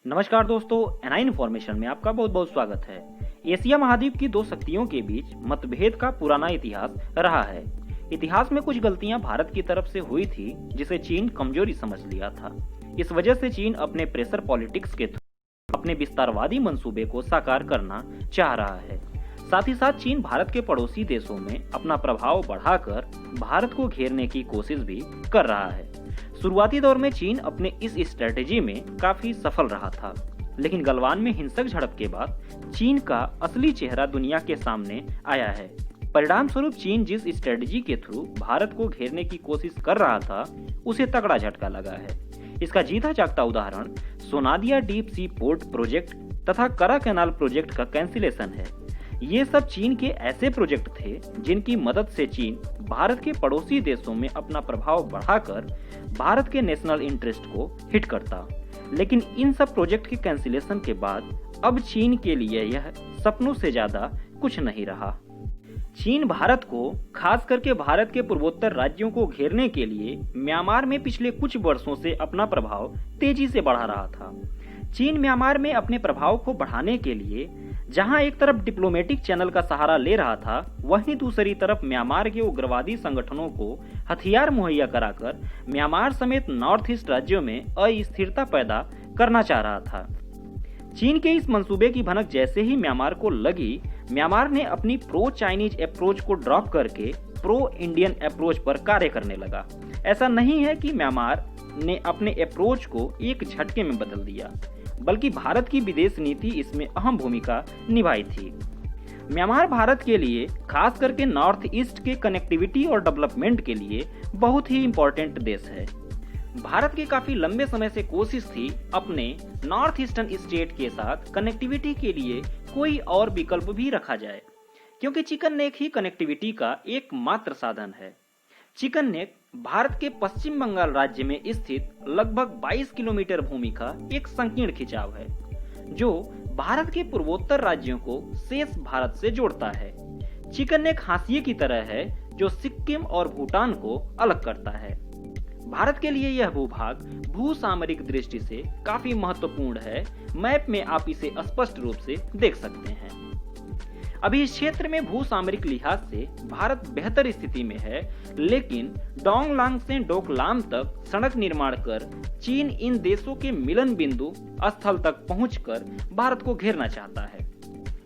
नमस्कार दोस्तों, NI information में आपका बहुत बहुत स्वागत है। एशिया महाद्वीप की दो शक्तियों के बीच मतभेद का पुराना इतिहास रहा है। इतिहास में कुछ गलतियां भारत की तरफ से हुई थी जिसे चीन कमजोरी समझ लिया था। इस वजह से चीन अपने प्रेशर पॉलिटिक्स के थ्रू अपने विस्तारवादी मंसूबे को साकार करना चाह रहा है। साथ ही साथ चीन भारत के पड़ोसी देशों में अपना प्रभाव बढ़ाकर भारत को घेरने की कोशिश भी कर रहा है। शुरुआती दौर में चीन अपने इस स्ट्रेटेजी में काफी सफल रहा था, लेकिन गलवान में हिंसक झड़प के बाद चीन का असली चेहरा दुनिया के सामने आया है। परिणाम स्वरूप चीन जिस स्ट्रेटेजी के थ्रू भारत को घेरने की कोशिश कर रहा था, उसे तगड़ा झटका लगा है। इसका जीता जागता उदाहरण सोनादिया डीप सी पोर्ट प्रोजेक्ट तथा करा कैनाल प्रोजेक्ट का कैंसिलेशन है। ये सब चीन के ऐसे प्रोजेक्ट थे जिनकी मदद से चीन भारत के पड़ोसी देशों में अपना प्रभाव बढ़ाकर भारत के नेशनल इंटरेस्ट को हिट करता। लेकिन इन सब प्रोजेक्ट के कैंसिलेशन के बाद अब चीन के लिए यह सपनों से ज्यादा कुछ नहीं रहा। चीन भारत को, खास करके भारत के पूर्वोत्तर राज्यों को घेरने के लिए म्यांमार में पिछले कुछ वर्षों से अपना प्रभाव तेजी से बढ़ा रहा था। चीन म्यांमार में अपने प्रभाव को बढ़ाने के लिए जहां एक तरफ डिप्लोमेटिक चैनल का सहारा ले रहा था, वहीं दूसरी तरफ म्यांमार के उग्रवादी संगठनों को हथियार मुहैया कराकर म्यांमार समेत नॉर्थ ईस्ट राज्यों में अस्थिरता पैदा करना चाह रहा था। चीन के इस मंसूबे की भनक जैसे ही म्यांमार को लगी, म्यांमार ने अपनी प्रो चाइनीज अप्रोच को ड्रॉप करके प्रो इंडियन अप्रोच पर कार्य करने लगा। ऐसा नहीं है कि म्यांमार ने अपने अप्रोच को एक झटके में बदल दिया, बल्कि भारत की विदेश नीति इसमें अहम भूमिका निभाई थी। म्यांमार भारत के लिए, खास करके नॉर्थ ईस्ट के कनेक्टिविटी और डेवलपमेंट के लिए बहुत ही इम्पोर्टेंट देश है। भारत की काफी लंबे समय से कोशिश थी अपने नॉर्थ ईस्टर्न स्टेट के साथ कनेक्टिविटी के लिए कोई और विकल्प भी रखा जाए, क्योंकि चिकन नेक ही कनेक्टिविटी का एकमात्र साधन है। चिकन नेक भारत के पश्चिम बंगाल राज्य में स्थित लगभग 22 किलोमीटर भूमि का एक संकीर्ण खिंचाव है, जो भारत के पूर्वोत्तर राज्यों को शेष भारत से जोड़ता है। चिकन नेक हाशिए की तरह है जो सिक्किम और भूटान को अलग करता है। भारत के लिए यह भूभाग भू सामरिक दृष्टि से काफी महत्वपूर्ण है। मैप में आप इसे स्पष्ट रूप से देख सकते हैं। अभी इस क्षेत्र में भू सामरिक लिहाज से भारत बेहतर स्थिति में है, लेकिन डोंगलांग से डोकलाम तक सड़क निर्माण कर चीन इन देशों के मिलन बिंदु स्थल तक पहुंचकर भारत को घेरना चाहता है।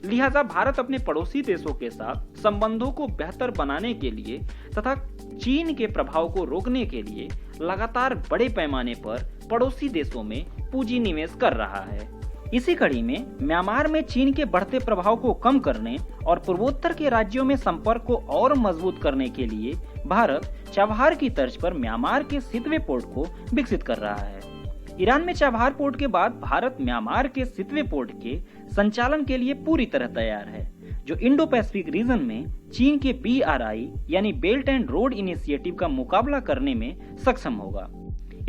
लिहाजा भारत अपने पड़ोसी देशों के साथ संबंधों को बेहतर बनाने के लिए तथा चीन के प्रभाव को रोकने के लिए लगातार बड़े पैमाने पर पड़ोसी देशों में पूंजी निवेश कर रहा है। इसी कड़ी में म्यांमार में चीन के बढ़ते प्रभाव को कम करने और पूर्वोत्तर के राज्यों में संपर्क को और मजबूत करने के लिए भारत चाबहार की तर्ज पर म्यांमार के सितवे पोर्ट को विकसित कर रहा है। ईरान में चाबहार पोर्ट के बाद भारत म्यांमार के सितवे पोर्ट के संचालन के लिए पूरी तरह तैयार है, जो इंडो पैसिफिक रीजन में चीन के BRI यानी बेल्ट एंड रोड इनिशिएटिव का मुकाबला करने में सक्षम होगा।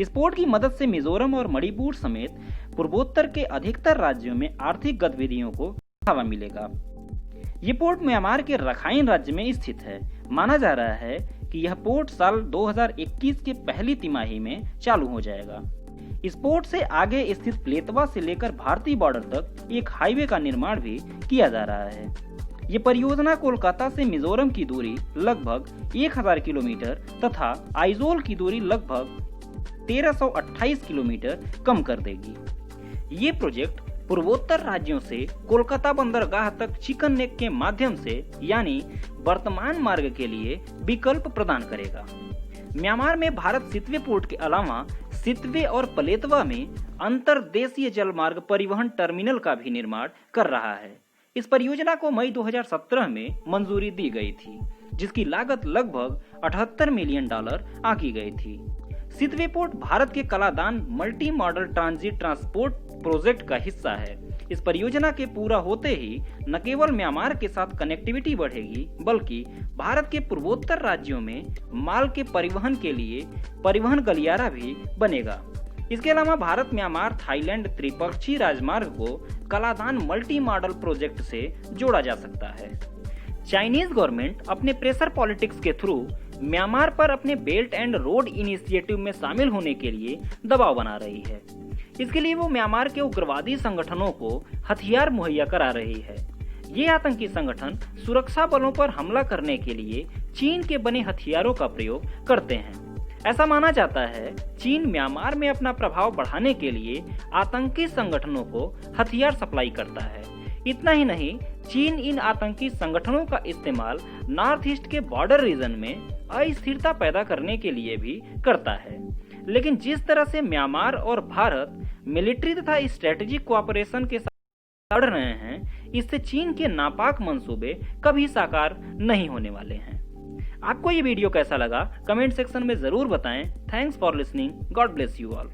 इस पोर्ट की मदद से मिजोरम और मणिपुर समेत पूर्वोत्तर के अधिकतर राज्यों में आर्थिक गतिविधियों को बढ़ावा मिलेगा। ये पोर्ट म्यांमार के रखाइन राज्य में स्थित है। माना जा रहा है कि यह पोर्ट साल 2021 के पहली तिमाही में चालू हो जाएगा। इस पोर्ट से आगे स्थित प्लेतवा से लेकर भारतीय बॉर्डर तक एक हाईवे का निर्माण भी किया जा रहा है। ये परियोजना कोलकाता से मिजोरम की दूरी लगभग 1000 किलोमीटर तथा आइजोल की दूरी लगभग 1328 किलोमीटर कम कर देगी। ये प्रोजेक्ट पूर्वोत्तर राज्यों से कोलकाता बंदरगाह तक चिकन नेक के माध्यम से यानी वर्तमान मार्ग के लिए विकल्प प्रदान करेगा। म्यांमार में भारत सितवे पोर्ट के अलावा सितवे और पलेतवा में अंतर्देशीय जलमार्ग परिवहन टर्मिनल का भी निर्माण कर रहा है। इस परियोजना को मई 2017 में मंजूरी दी गई थी, जिसकी लागत लगभग $78 मिलियन आंकी गई थी। सितवे पोर्ट भारत के Kaladan multi modal transit transport project का हिस्सा है। इस परियोजना के पूरा होते ही न केवल म्यांमार के साथ कनेक्टिविटी बढ़ेगी, बल्कि भारत के पूर्वोत्तर राज्यों में माल के परिवहन के लिए परिवहन गलियारा भी बनेगा। इसके अलावा भारत म्यांमार थाईलैंड त्रिपक्षीय राजमार्ग को कलादान मल्टी मॉडल प्रोजेक्ट से जोड़ा जा सकता है। चाइनीज गवर्नमेंट अपने प्रेशर पॉलिटिक्स के थ्रू म्यांमार पर अपने बेल्ट एंड रोड इनिशिएटिव में शामिल होने के लिए दबाव बना रही है। इसके लिए वो म्यांमार के उग्रवादी संगठनों को हथियार मुहैया करा रही है। ये आतंकी संगठन सुरक्षा बलों पर हमला करने के लिए चीन के बने हथियारों का प्रयोग करते हैं। ऐसा माना जाता है चीन म्यांमार में अपना प्रभाव बढ़ाने के लिए आतंकी संगठनों को हथियार सप्लाई करता है। इतना ही नहीं, चीन इन आतंकी संगठनों का इस्तेमाल नॉर्थ ईस्ट के बॉर्डर रीजन में अस्थिरता पैदा करने के लिए भी करता है। लेकिन जिस तरह से म्यांमार और भारत मिलिट्री तथा स्ट्रेटेजिक कोऑपरेशन के साथ लड़ रहे हैं, इससे चीन के नापाक मंसूबे कभी साकार नहीं होने वाले हैं। आपको ये वीडियो कैसा लगा कमेंट सेक्शन में जरूर बताएं। Thanks for listening. God bless you all.